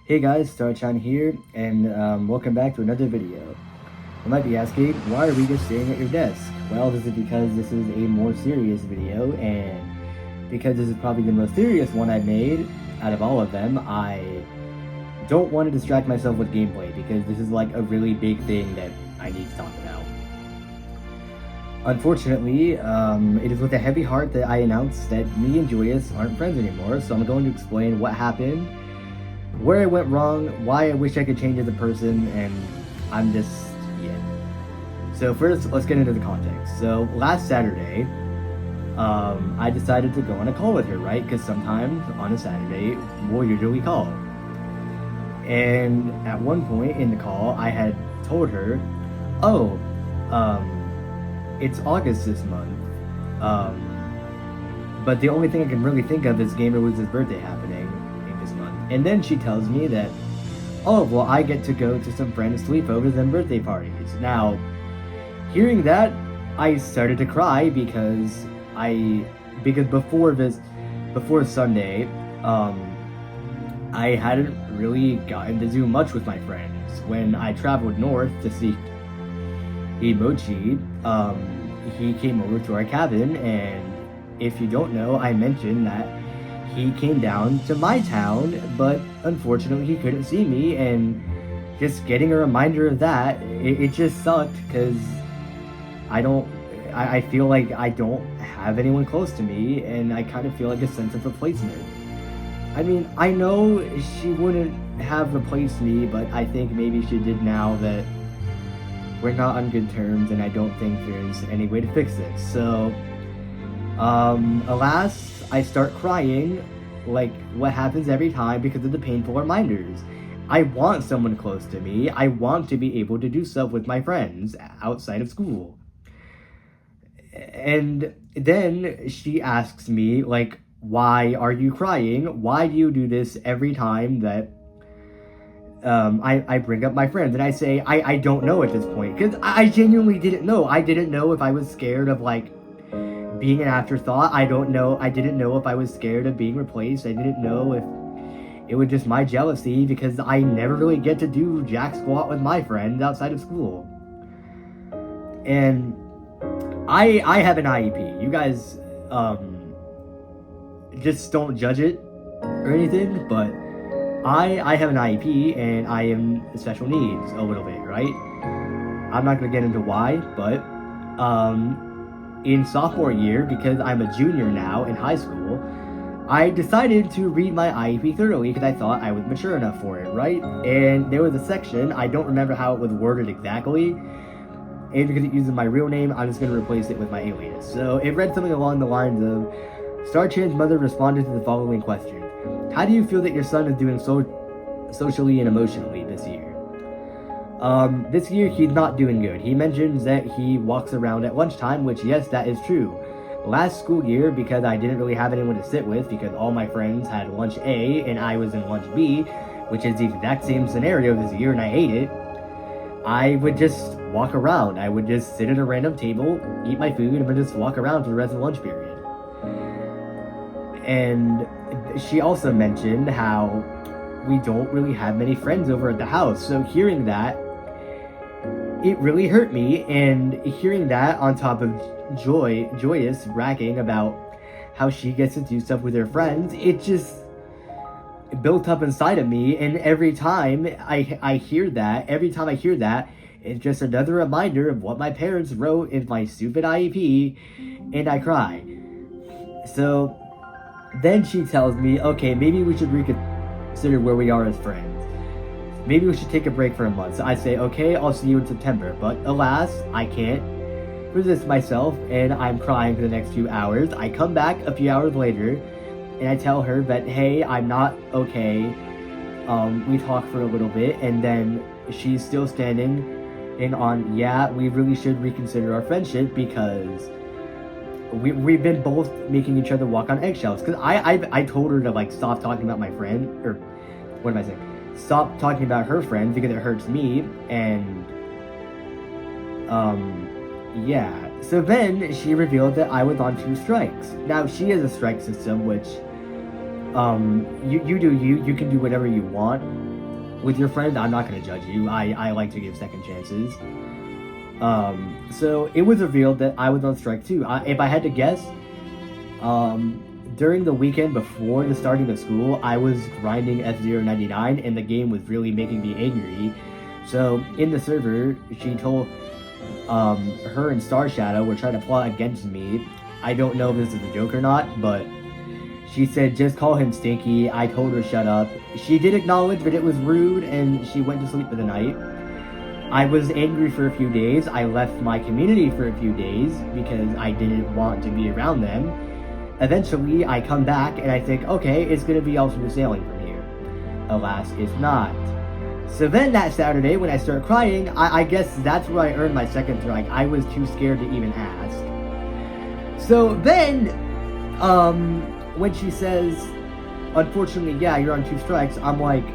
Hey guys, Starchan here, and welcome back to another video. You might be asking, why are we just sitting at your desk? Well, this is because this is a more serious video, and because this is probably the most serious one I've made out of all of them, I don't want to distract myself with gameplay, because this is like a really big thing that I need to talk about. Unfortunately, it is with a heavy heart that I announce that me and Joyous aren't friends anymore, so I'm going to explain what happened, where I went wrong, why I wish I could change as a person, and I'm just, yeah. So first, let's get into the context. So last Saturday, I decided to go on a call with her, right? Because sometimes on a Saturday, we'll usually call. And at one point in the call, I had told her, oh, it's August this month, but the only thing I can really think of is Gamer Woods' birthday happening this month. And then she tells me that, oh, well, I get to go to some friends' sleepovers and birthday parties. Now, hearing that, I started to cry because before Sunday, I hadn't really gotten to do much with my friends. When I traveled north to see Emoji, he came over to our cabin, and if you don't know, I mentioned that he came down to my town, but unfortunately he couldn't see me, and just getting a reminder of that, it just sucked, because I feel like I don't have anyone close to me, and I kind of feel like a sense of replacement. I mean, I know she wouldn't have replaced me, but I think maybe she did now that we're not on good terms, and I don't think there's any way to fix this. So, alas, I start crying, like what happens every time because of the painful reminders. I want someone close to me. I want to be able to do stuff with my friends outside of school. And then she asks me, like, why are you crying? Why do you do this every time that I bring up my friends? And I say, I don't know at this point, because I genuinely didn't know. I didn't know if I was scared of, like, being an afterthought. I didn't know if I was scared of being replaced. I didn't know if it was just my jealousy, because I never really get to do jack squat with my friends outside of school. And I have an IEP. You guys, just don't judge it or anything, but I have an IEP, and I am special needs a little bit, right? I'm not gonna get into why, but in sophomore year, because I'm a junior now in high school, I decided to read my IEP thoroughly because I thought I was mature enough for it, right? And there was a section, I don't remember how it was worded exactly, and because it uses my real name, I'm just gonna replace it with my alias. So it read something along the lines of, Starchan's mother responded to the following question: how do you feel that your son is doing socially and emotionally this year? This year he's not doing good. He mentions that he walks around at lunchtime, which, yes, that is true. Last school year, because I didn't really have anyone to sit with, because all my friends had lunch A and I was in lunch B, which is the exact same scenario this year, and I hate it, I would just walk around. I would just sit at a random table, eat my food, and then just walk around for the rest of the lunch period. And she also mentioned how we don't really have many friends over at the house. So hearing that, it really hurt me. And hearing that on top of Joyous bragging about how she gets to do stuff with her friends, it just built up inside of me. And every time I hear that, it's just another reminder of what my parents wrote in my stupid IEP, and I cry. So then she tells me, okay, maybe we should reconsider where we are as friends. Maybe we should take a break for a month. So I say, okay, I'll see you in September. But alas, I can't resist myself, and I'm crying for the next few hours. I come back a few hours later, and I tell her that, hey, I'm not okay. We talk for a little bit, and then she's still standing in on, yeah, we really should reconsider our friendship, because we've been both making each other walk on eggshells. Because I told her to, like, stop talking about my friend, or what am I saying? Stop talking about her friend because it hurts me, and yeah. So then she revealed that I was on 2 strikes. Now she has a strike system, which you can do whatever you want. with your friend, I'm not going to judge you. I like to give second chances. So it was revealed that I was on strike too. If I had to guess, during the weekend before the starting of school, I was grinding F099 and the game was really making me angry. So in the server, she told her and Star Shadow were trying to plot against me. I don't know if this is a joke or not, but she said just call him Stinky. I told her shut up. She did acknowledge that it was rude and she went to sleep for the night. I was angry for a few days. I left my community for a few days because I didn't want to be around them. Eventually, I come back and I think, okay, it's going to be all smooth sailing from here. Alas, it's not. So then that Saturday, when I start crying, I guess that's where I earned my second strike. I was too scared to even ask. So then, when she says, unfortunately, yeah, you're on 2 strikes, I'm like,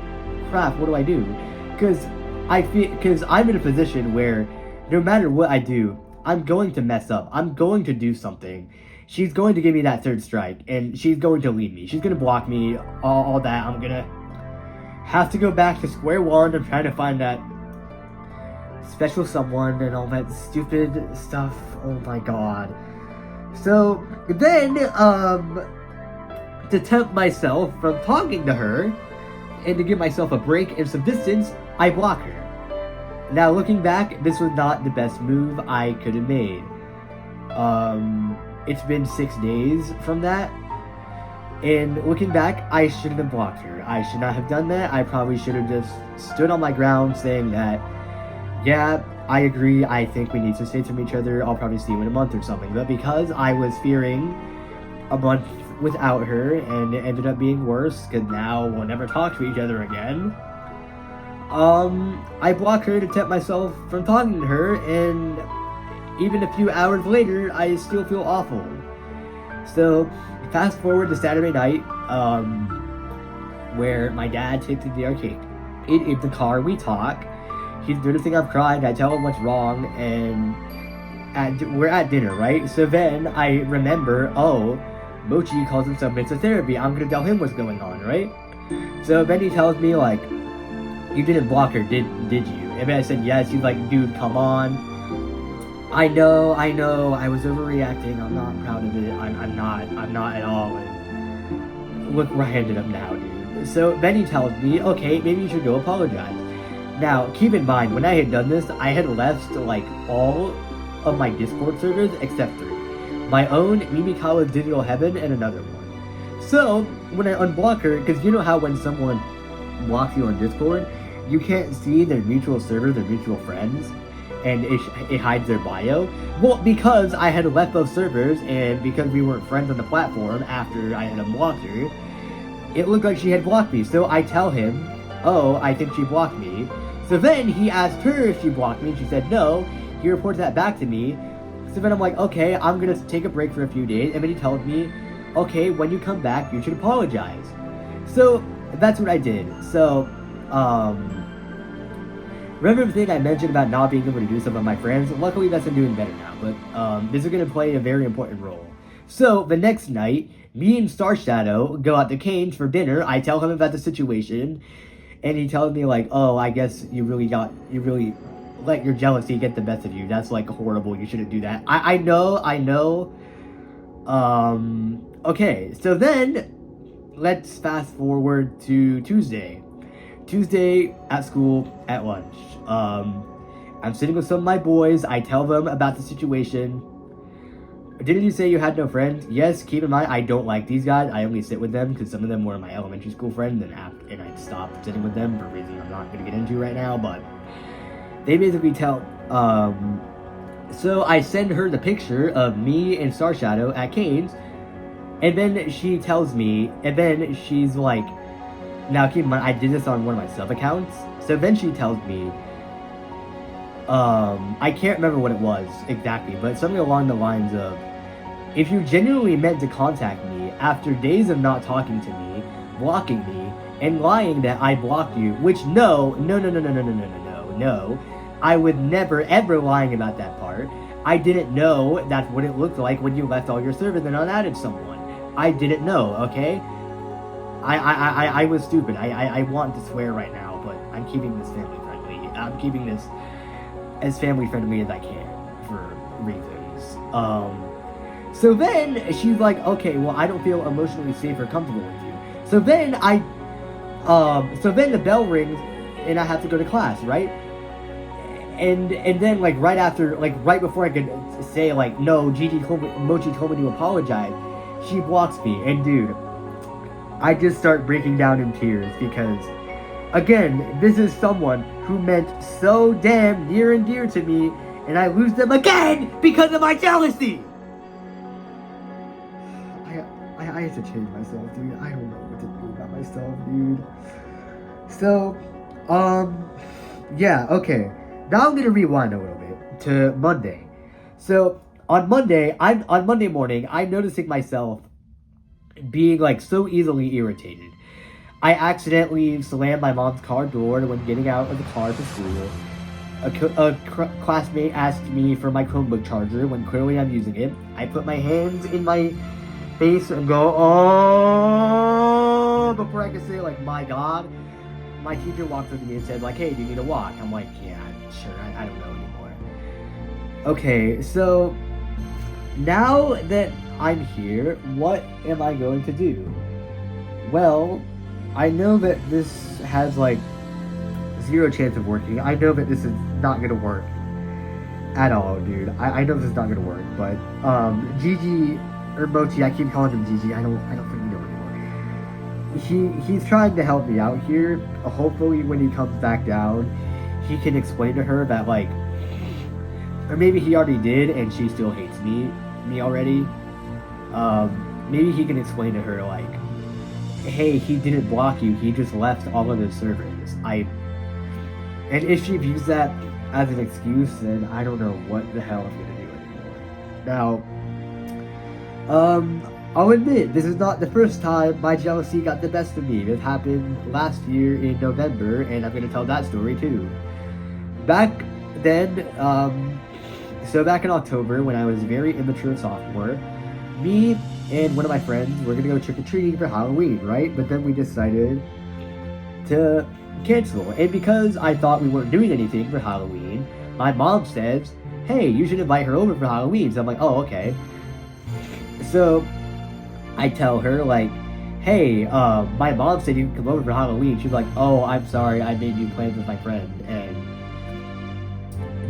crap, what do I do? Because I'm in a position where no matter what I do, I'm going to mess up. I'm going to do something. She's going to give me that 3rd strike, and she's going to leave me. She's going to block me, all that. I'm going to have to go back to square one and try to find that special someone and all that stupid stuff. Oh my god. So then, to tempt myself from talking to her and to give myself a break and some distance, I block her. Now looking back, this was not the best move I could have made. It's been 6 days from that, and looking back, I shouldn't have blocked her. I should not have done that. I probably should have just stood on my ground saying that, yeah, I agree, I think we need to stay from each other, I'll probably see you in a month or something. But because I was fearing a month without her, and it ended up being worse, because now we'll never talk to each other again, I blocked her to tempt myself from talking to her, and even a few hours later, I still feel awful. So, fast forward to Saturday night, where my dad takes me to the arcade. In the car, we talk. He's noticing I'm crying, I tell him what's wrong, and we're at dinner, right? So then I remember, oh, Mochi calls himself Mr. Therapy, I'm gonna tell him what's going on, right? So then he tells me, like, you didn't block her, did you? And I said yes. He's like, dude, come on. I know, I was overreacting, I'm not proud of it, I'm not at all, and look where I ended up now, dude. So then he tells me, okay, maybe you should go apologize. Now, keep in mind, when I had done this, I had left, like, all of my Discord servers except 3. My own, Mimikawa's Digital Heaven, and another one. So, when I unblock her, because you know how when someone blocks you on Discord, you can't see their mutual server, their mutual friends, and it hides their bio? Well, because I had left those servers, and because we weren't friends on the platform after I had unblocked her, it looked like she had blocked me. So I tell him, oh, I think she blocked me. So then he asked her if she blocked me, and she said no. He reports that back to me. So then I'm like, okay, I'm gonna take a break for a few days, and then he tells me, okay, when you come back, you should apologize. So that's what I did. So, remember the thing I mentioned about not being able to do stuff with my friends? Luckily, that's been doing better now, but this is going to play a very important role. So, the next night, me and Star Shadow go out to Kane's for dinner. I tell him about the situation, and he tells me, like, oh, I guess you really let your jealousy get the best of you. That's, like, horrible. You shouldn't do that. I know. Okay, so then, let's fast forward to Tuesday. Tuesday at school at lunch. I'm sitting with some of my boys. I tell them about the situation. Didn't you say you had no friends? Yes, keep in mind, I don't like these guys. I only sit with them because some of them were my elementary school friends, and I stopped sitting with them for a reason I'm not going to get into right now, but they basically tell, so I send her the picture of me and Star Shadow at Kane's, and then she tells me, and then she's like, now keep in mind, I did this on one of my sub-accounts, so then she tells me, I can't remember what it was exactly, but something along the lines of, if you genuinely meant to contact me after days of not talking to me, blocking me, and lying that I blocked you, which no, I would never ever lying about that part. I didn't know that's what it looked like when you left all your servers and unadded someone. I didn't know, okay? I was stupid. I want to swear right now, but I'm keeping this family friendly. I'm keeping this as family friendly as I can for reasons. So then she's like, okay, well, I don't feel emotionally safe or comfortable with you. So then so then the bell rings and I have to go to class, right? And then like right after, like right before I could say like, no, Mochi told me to apologize, she blocks me. And dude, I just start breaking down in tears because, again, this is someone who meant so damn near and dear to me, and I lose them again because of my jealousy. I have to change myself, dude. I don't know what to do about myself, dude. So, yeah, okay. Now I'm gonna rewind a little bit to Monday. So on Monday morning, I'm noticing myself being like so easily irritated. I accidentally slammed my mom's car door when getting out of the car to school. A classmate asked me for my Chromebook charger when clearly I'm using it. I put my hands in my face and go, oh, before I could say like, my God. My teacher walked up to me and said like, hey, do you need a walk? I'm like, yeah, sure, I don't know anymore. Okay, so now that I'm here, what am I going to do? Well, I know that this has like 0 chance of working. I know that this is not gonna work at all, dude. I know this is not gonna work, but Gigi or Mochi, I keep calling him Gigi. I don't think you know anymore. He's trying to help me out here. Hopefully when he comes back down, he can explain to her that like, or maybe he already did and she still hates me already. Maybe he can explain to her like, hey, he didn't block you, he just left all of his servers. And if she views that as an excuse, then I don't know what the hell I'm gonna do anymore. Now, I'll admit, this is not the first time my jealousy got the best of me. This happened last year in November, and I'm gonna tell that story too. Back then, so back in October, when I was a very immature sophomore, me and one of my friends were gonna go trick-or-treating for Halloween, right? But then we decided to cancel. And because I thought we weren't doing anything for Halloween, my mom says, hey, you should invite her over for Halloween. So I'm like, oh, okay. So I tell her like, hey, my mom said you can come over for Halloween. She's like, oh, I'm sorry, I made new plans with my friend. And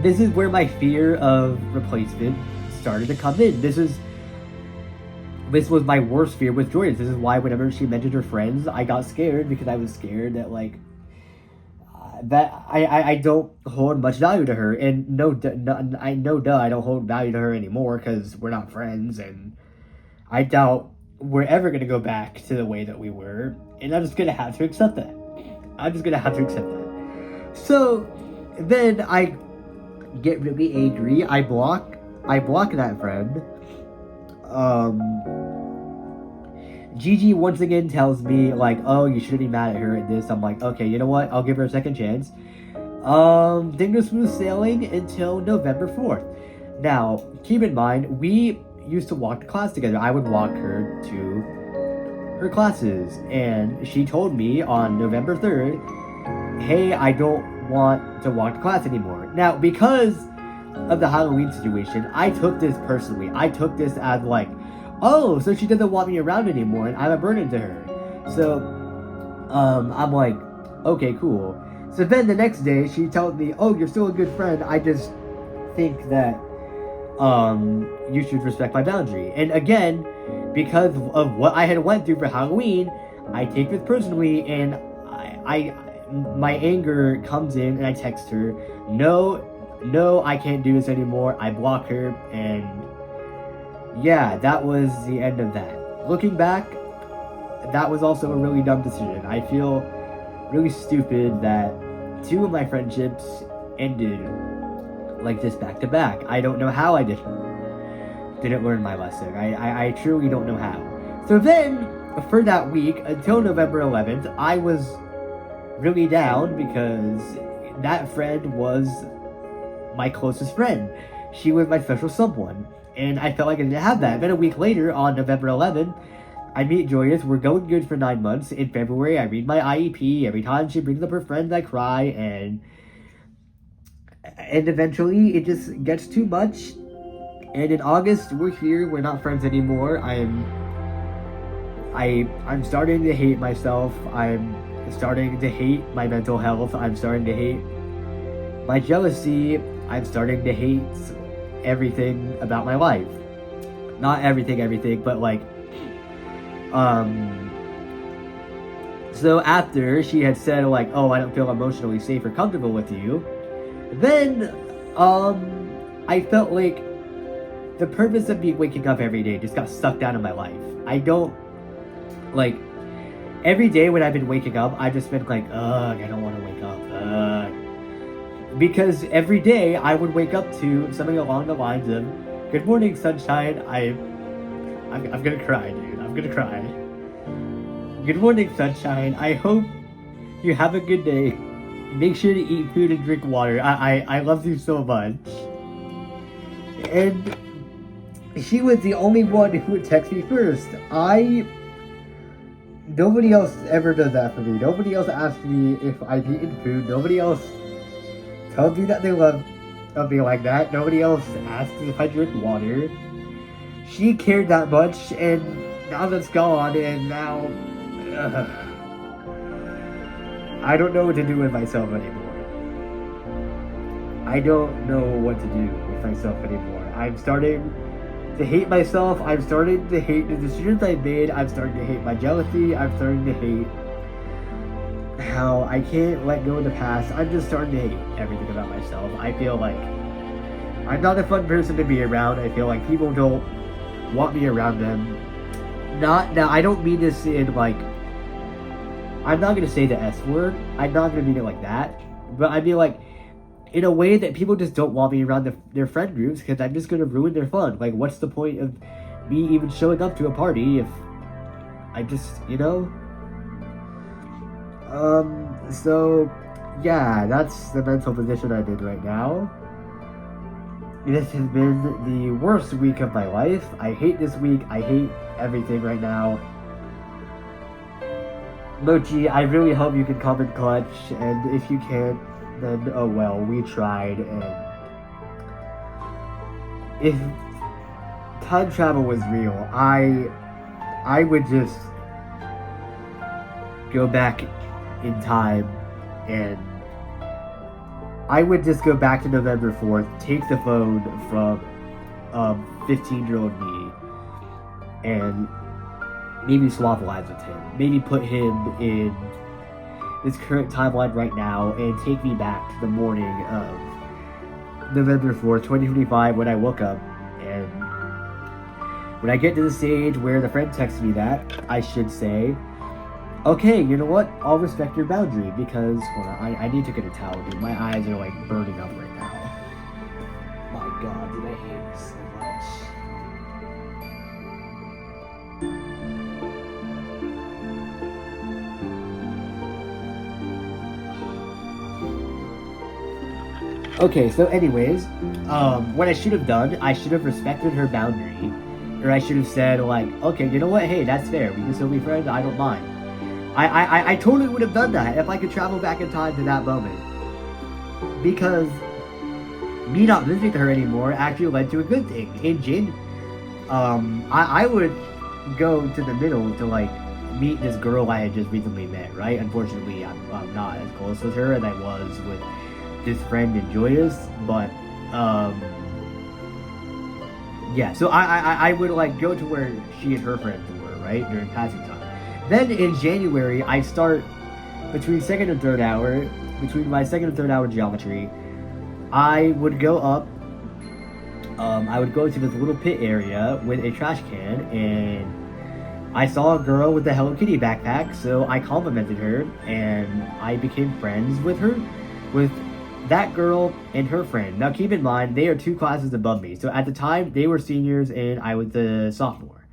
this is where my fear of replacement started to come in. This was my worst fear with Jordan. This is why whenever she mentioned her friends, I got scared, because I was scared that like that I don't hold much value to her, and I don't hold value to her anymore because we're not friends, and I doubt we're ever gonna go back to the way that we were, and I'm just gonna have to accept that. So then I get really angry. I block that friend. Gigi once again tells me like, oh, you shouldn't be mad at her at this. I'm like, okay, you know what? I'll give her a second chance. Things are smooth sailing until November 4th. Now, keep in mind, we used to walk to class together. I would walk her to her classes, and she told me on November 3rd, hey, I don't want to walk to class anymore. Now, because of the Halloween situation, I took this personally. I took this as like, oh, so she doesn't want me around anymore and I'm a burden to her. So, I'm like, okay, cool. So then the next day, she tells me, oh, you're still a good friend. I just think that, you should respect my boundary. And again, because of what I had went through for Halloween, I take this personally, and my anger comes in, and I text her, no, I can't do this anymore. I block her, and yeah, that was the end of that. Looking back, that was also a really dumb decision. I feel really stupid that 2 of my friendships ended like this back to back. I don't know how I didn't learn my lesson. I truly don't know how. So then, for that week, until November 11th, I was really down because that friend was my closest friend. She was my special someone, and I felt like I didn't have that. Then a week later, on November 11th, I meet Joyous. We're going good for 9 months. In February, I read my IEP. Every time she brings up her friends, I cry, and eventually it just gets too much. And in August, we're here. We're not friends anymore. I'm starting to hate myself. I'm starting to hate my mental health. I'm starting to hate my jealousy. I'm starting to hate everything about my life. Not everything, but like, so after she had said like, oh, I don't feel emotionally safe or comfortable with you, then, I felt like the purpose of me waking up every day just got sucked out of my life. I don't, like, every day when I've been waking up, I've just been like, ugh, I don't want to wake up, because every day I would wake up to something along the lines of, good morning, sunshine, I'm gonna cry, dude, I'm gonna cry. Good morning, sunshine, I hope you have a good day. Make sure to eat food and drink water. I love you so much. And she was the only one who would text me first. Nobody else ever does that for me. Nobody else asks me if I've eaten food. Nobody else tells me that they love me like that. Nobody else asks if I drink water. She cared that much, and now that's gone, and now I don't know what to do with myself anymore. I don't know what to do with myself anymore. I'm starting to hate myself. I'm starting to hate the decisions I made. I'm starting to hate my jealousy. I'm starting to hate how I can't let go of the past. I'm just starting to hate everything about myself. I feel like I'm not a fun person to be around. I feel like people don't want me around them. Now, I don't mean this in like, I'm not going to say the S word. I'm not going to mean it like that. But I mean like, in a way that people just don't want me around their friend groups because I'm just going to ruin their fun. Like, what's the point of me even showing up to a party if I just, you know? So, yeah, that's the mental position I'm in right now. This has been the worst week of my life. I hate this week. I hate everything right now. Mochi, I really hope you can come in clutch, and if you can't, then oh well, we tried, and if time travel was real, I would just go back in time, and I would just go back to November 4th, take the phone from 15-year-old me, and maybe swap lives with him. Maybe put him in this current timeline right now and take me back to the morning of November 4th, 2025 when I woke up. And when I get to the stage where the friend texts me that, I should say, okay, you know what? I'll respect your boundary because, hold on, I need to get a towel, dude. My eyes are like burning up right now. My God, dude, I hate this so much. Okay, so anyways, what I should have done, I should have respected her boundary. Or I should have said, like, okay, you know what? Hey, that's fair. We can still be friends. I don't mind. I totally would have done that if I could travel back in time to that moment. Because me not visiting her anymore actually led to a good thing. In Jin, I would go to the middle to, like, meet this girl I had just recently met, right? Unfortunately, I'm not as close with her as I was with this friend in Joyous, but yeah, so I would like go to where she and her friends were, right, during passing time. Then in January, I start between my second and third hour geometry. I would go up, I would go to this little pit area with a trash can, and I saw a girl with a Hello Kitty backpack, so I complimented her, and I became friends with her, with that girl and her friend. Now keep in mind, they are 2 classes above me. So at the time, they were seniors and I was a sophomore.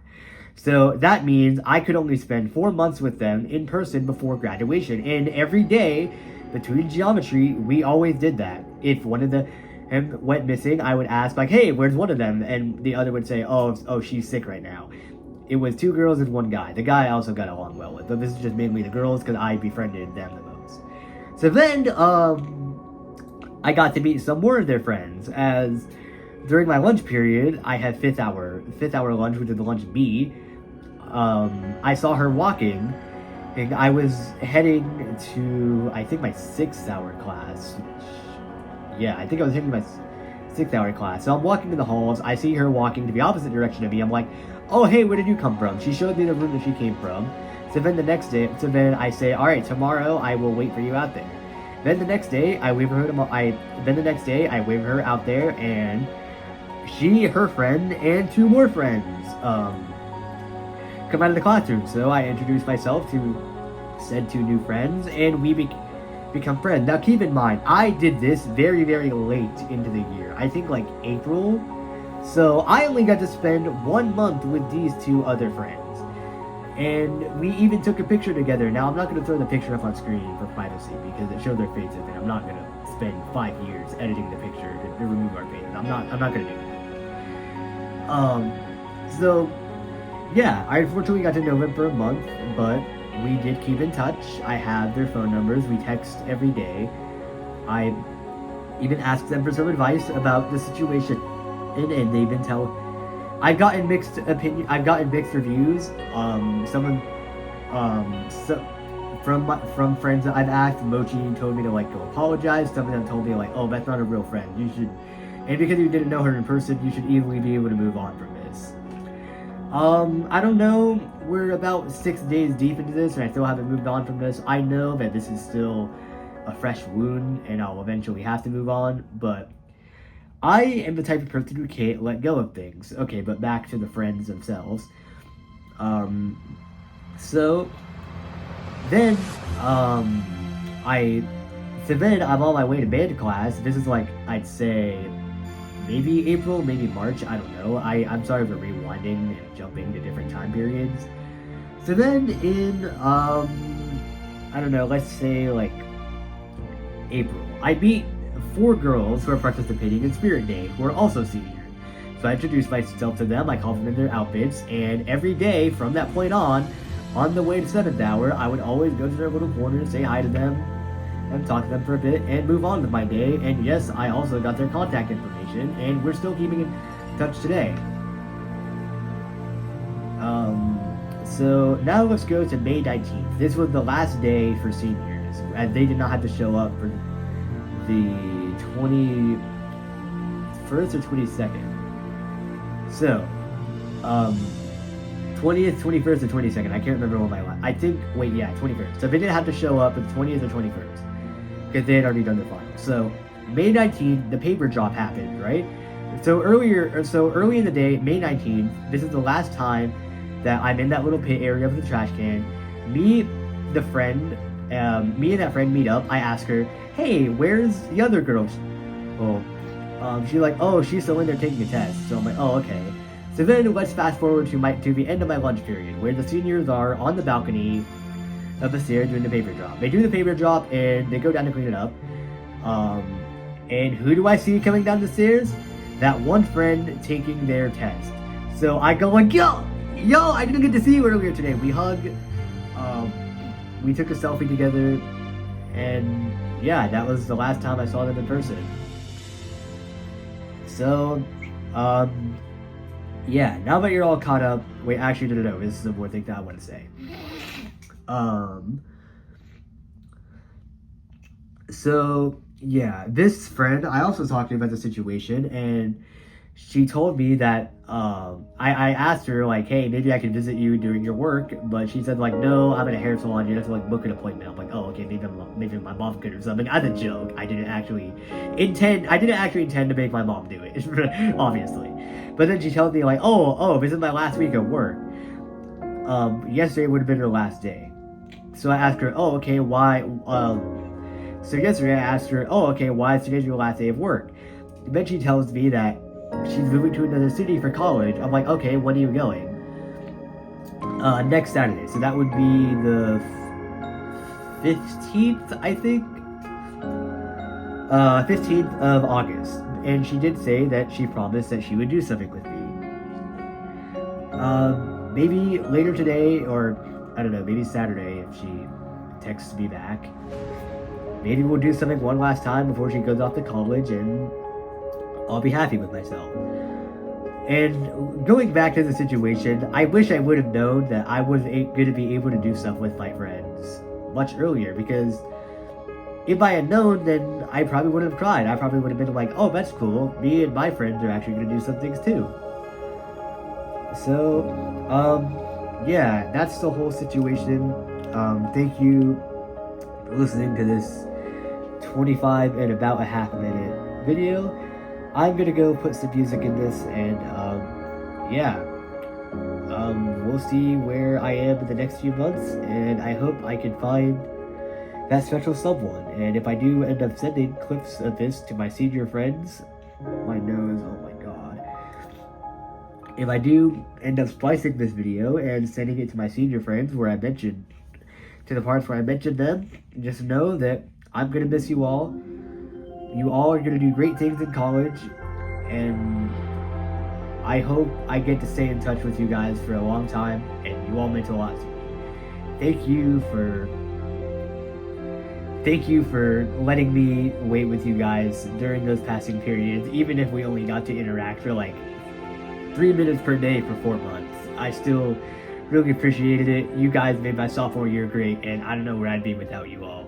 So that means I could only spend 4 months with them in person before graduation. And every day between geometry, we always did that. If one of them went missing, I would ask like, hey, where's one of them? And the other would say, oh, she's sick right now. it was 2 girls and 1 guy. The guy I also got along well with, but this is just mainly the girls because I befriended them the most. So then, I got to meet some more of their friends, as during my lunch period, I had fifth hour lunch, which is the lunch B. I saw her walking, and I was heading to, I think, my 6th hour class. Yeah, I think I was heading to my 6th hour class. So I'm walking in the halls, I see her walking to the opposite direction of me. I'm like, oh, hey, where did you come from? She showed me the room that she came from. So then I say, all right, tomorrow I will wait for you out there. Then the next day, I wave her out there, and her friend, and 2 more friends, come out of the classroom. So I introduced myself to said 2 new friends, and we become friends. Now keep in mind, I did this very, very late into the year. I think like April. So I only got to spend 1 month with these 2 other friends. And we even took a picture together. Now I'm not going to throw the picture up on screen for privacy because it shows their faces, and I'm not going to spend 5 years editing the picture to remove our faces. I'm not going to do that. So yeah, I unfortunately got to know them for a month, but we did keep in touch. I have their phone numbers. We text every day. I even asked them for some advice about the situation, and they've been I've gotten mixed reviews. From friends that I've asked, Mochi told me to like go apologize. Some of them told me like, oh, that's not a real friend. You should, and because you didn't know her in person, you should easily be able to move on from this. I don't know. We're about 6 days deep into this, and I still haven't moved on from this. I know that this is still a fresh wound, and I'll eventually have to move on, but I am the type of person who can't let go of things. Okay, but back to the friends themselves. So then I'm on my way to band class. This is like, I'd say, maybe April, maybe March, I don't know. I'm sorry for rewinding and jumping to different time periods. So then in, I don't know, let's say like April, I meet 4 girls who are participating in Spirit Day, who are also seniors. So I introduced myself to them, I complimented their outfits, and every day from that point on the way to 7th hour, I would always go to their little corner, say hi to them, and talk to them for a bit, and move on with my day. And yes, I also got their contact information, and we're still keeping in touch today. So now let's go to May 19th. This was the last day for seniors, as they did not have to show up for the 21st or 22nd. So, 20th, 21st, or 22nd. I can't remember what my last. 21st. So they didn't have to show up for the 20th or 21st because they had already done their final. So May 19th, the paper drop happened, right? So early in the day, May 19th, this is the last time that I'm in that little pit area of the trash can. Me and that friend meet up. I ask her, hey, where's the other girl? Well, she's like, oh, she's still in there taking a test. So I'm like, oh, okay. So then let's fast forward to the end of my lunch period, where the seniors are on the balcony of the stairs doing the paper drop. They do the paper drop and they go down to clean it up. And who do I see coming down the stairs? That one friend taking their test. So I go like, yo, I didn't get to see you earlier today. We hug. We took a selfie together, and yeah, that was the last time I saw them in person. So, yeah, now that you're all caught up, wait, actually, no, this is the more thing that I want to say. So, yeah, this friend, I also talked to about the situation, and she told me that, I asked her, like, hey, maybe I can visit you during your work, but she said, like, no, I'm in a hair salon, you have to, like, book an appointment. I'm like, oh, okay, maybe my mom could or something. As a joke, I didn't actually intend to make my mom do it, obviously. But then she told me, like, oh, this is my last week of work. Yesterday would have been her last day. So I asked her, oh, okay, why, so yesterday I asked her, oh, okay, why is today your last day of work? And then she tells me that she's moving to another city for college. I'm like, okay, when are you going? Next Saturday. So that would be the 15th, I think. 15th of August. And she did say that she promised that she would do something with me. maybe later today, or I don't know, maybe Saturday if she texts me back. Maybe we'll do something one last time before she goes off to college, and I'll be happy with myself. And going back to the situation, I wish I would have known that I was going to be able to do stuff with my friends much earlier, because if I had known, then I probably wouldn't have cried. I probably would have been like, oh, that's cool. Me and my friends are actually going to do some things too. So, yeah, that's the whole situation. Thank you for listening to this 25 and about a half minute video. I'm gonna go put some music in this, and yeah, we'll see where I am in the next few months, and I hope I can find that special someone. And if I do end up sending clips of this to my senior friends, my nose, oh my god. If I do end up splicing this video and sending it to my senior friends where I mentioned, to the parts where I mentioned them, just know that I'm gonna miss you all. You all are gonna do great things in college, and I hope I get to stay in touch with you guys for a long time, and you all meant a lot to me. Thank you for letting me wait with you guys during those passing periods, even if we only got to interact for like 3 minutes per day for 4 months. I still really appreciated it. You guys made my sophomore year great, and I don't know where I'd be without you all.